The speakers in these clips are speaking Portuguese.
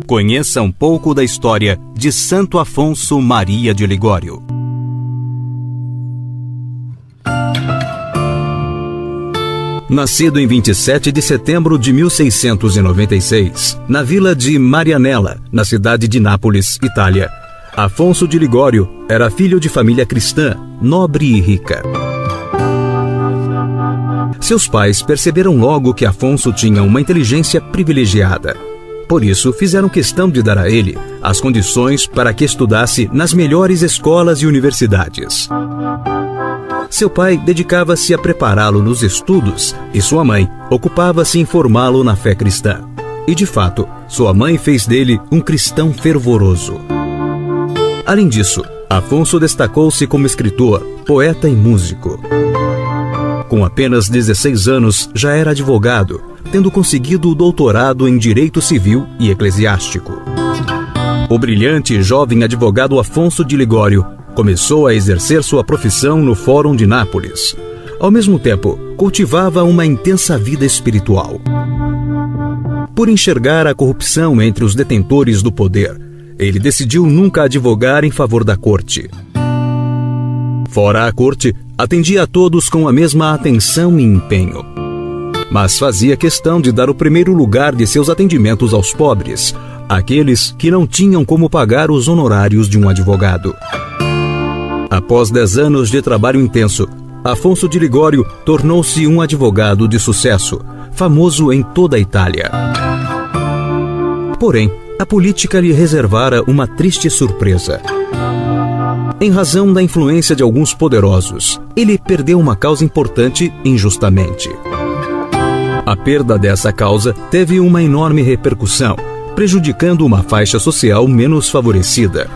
Conheça um pouco da história de Santo Afonso Maria de Ligório. Nascido em 27 de setembro de 1696, na vila de Marianella, na cidade de Nápoles, Itália, Afonso de Ligório era filho de família cristã, nobre e rica. Seus pais perceberam logo que Afonso tinha uma inteligência privilegiada. Por isso, fizeram questão de dar a ele as condições para que estudasse nas melhores escolas e universidades. Seu pai dedicava-se a prepará-lo nos estudos e sua mãe ocupava-se em formá-lo na fé cristã. E, de fato, sua mãe fez dele um cristão fervoroso. Além disso, Afonso destacou-se como escritor, poeta e músico. Com apenas 16 anos, já era advogado, tendo conseguido o doutorado em Direito Civil e Eclesiástico. O brilhante e jovem advogado Afonso de Ligório começou a exercer sua profissão no Fórum de Nápoles. Ao mesmo tempo, cultivava uma intensa vida espiritual. Por enxergar a corrupção entre os detentores do poder, ele decidiu nunca advogar em favor da corte. Fora a corte, atendia a todos com a mesma atenção e empenho. Mas fazia questão de dar o primeiro lugar de seus atendimentos aos pobres, aqueles que não tinham como pagar os honorários de um advogado. Após 10 anos de trabalho intenso, Afonso de Ligório tornou-se um advogado de sucesso, famoso em toda a Itália. Porém, a política lhe reservara uma triste surpresa. Em razão da influência de alguns poderosos, ele perdeu uma causa importante injustamente. A perda dessa causa teve uma enorme repercussão, prejudicando uma faixa social menos favorecida.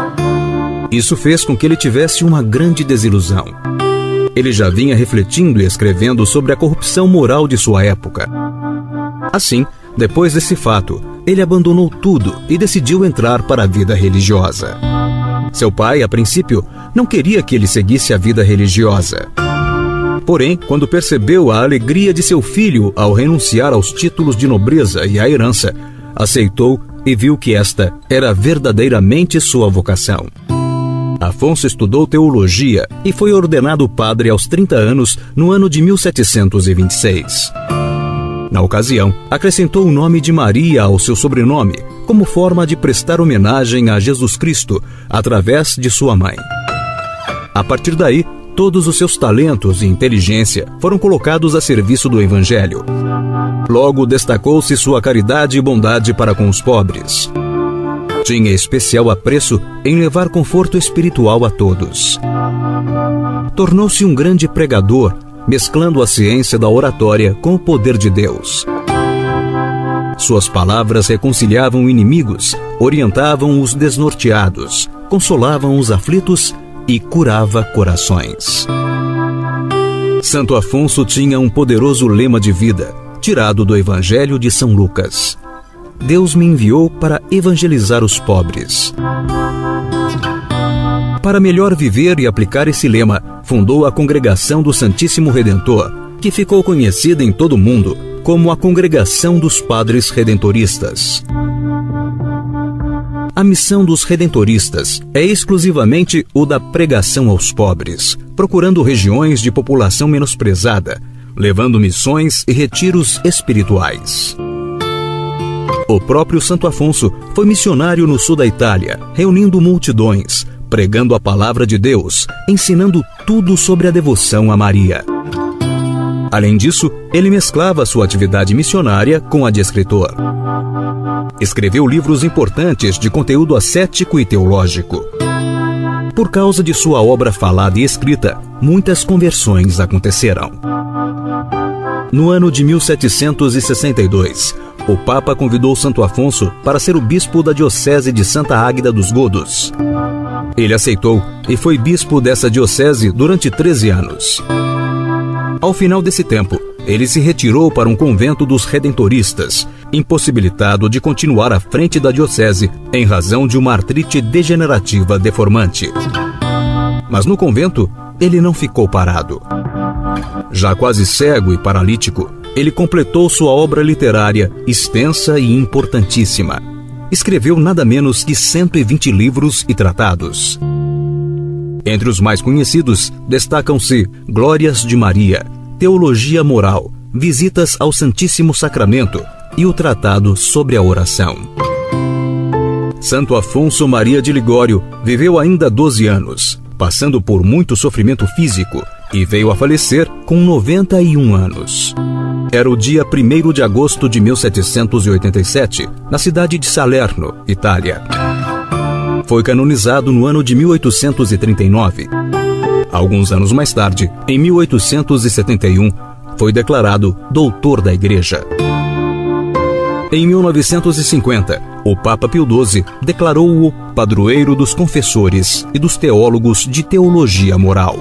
Isso fez com que ele tivesse uma grande desilusão. Ele já vinha refletindo e escrevendo sobre a corrupção moral de sua época. Assim, depois desse fato, ele abandonou tudo e decidiu entrar para a vida religiosa. Seu pai, a princípio, não queria que ele seguisse a vida religiosa. Porém, quando percebeu a alegria de seu filho ao renunciar aos títulos de nobreza e à herança, aceitou e viu que esta era verdadeiramente sua vocação. Afonso estudou teologia e foi ordenado padre aos 30 anos no ano de 1726. Na ocasião, acrescentou o nome de Maria ao seu sobrenome, como forma de prestar homenagem a Jesus Cristo através de sua mãe. A partir daí, todos os seus talentos e inteligência foram colocados a serviço do Evangelho. Logo destacou-se sua caridade e bondade para com os pobres. Tinha especial apreço em levar conforto espiritual a todos. Tornou-se um grande pregador, mesclando a ciência da oratória com o poder de Deus. Suas palavras reconciliavam inimigos, orientavam os desnorteados, consolavam os aflitos e curava corações. Santo Afonso tinha um poderoso lema de vida, tirado do Evangelho de São Lucas: Deus me enviou para evangelizar os pobres. Para melhor viver e aplicar esse lema, fundou a Congregação do Santíssimo Redentor, que ficou conhecida em todo o mundo como a Congregação dos Padres Redentoristas. A missão dos redentoristas é exclusivamente o da pregação aos pobres, procurando regiões de população menosprezada, levando missões e retiros espirituais. O próprio Santo Afonso foi missionário no sul da Itália, reunindo multidões, pregando a palavra de Deus, ensinando tudo sobre a devoção a Maria. Além disso, ele mesclava sua atividade missionária com a de escritor. Escreveu livros importantes de conteúdo ascético e teológico. Por causa de sua obra falada e escrita, muitas conversões aconteceram. No ano de 1762, o Papa convidou Santo Afonso para ser o bispo da diocese de Santa Águeda dos Godos. Ele aceitou e foi bispo dessa diocese durante 13 anos. Ao final desse tempo, ele se retirou para um convento dos redentoristas, impossibilitado de continuar à frente da diocese em razão de uma artrite degenerativa deformante. Mas no convento, ele não ficou parado. Já quase cego e paralítico, ele completou sua obra literária, extensa e importantíssima. escreveu nada menos que 120 livros e tratados. Entre os mais conhecidos, destacam-se Glórias de Maria, Teologia Moral, Visitas ao Santíssimo Sacramento e o Tratado sobre a Oração. Santo Afonso Maria de Ligório viveu ainda 12 anos, passando por muito sofrimento físico, e veio a falecer com 91 anos. Era o dia 1º de agosto de 1787, na cidade de Salerno, Itália. Foi canonizado no ano de 1839. Alguns anos mais tarde, em 1871, foi declarado doutor da Igreja. Em 1950, o Papa Pio XII declarou-o padroeiro dos confessores e dos teólogos de teologia moral.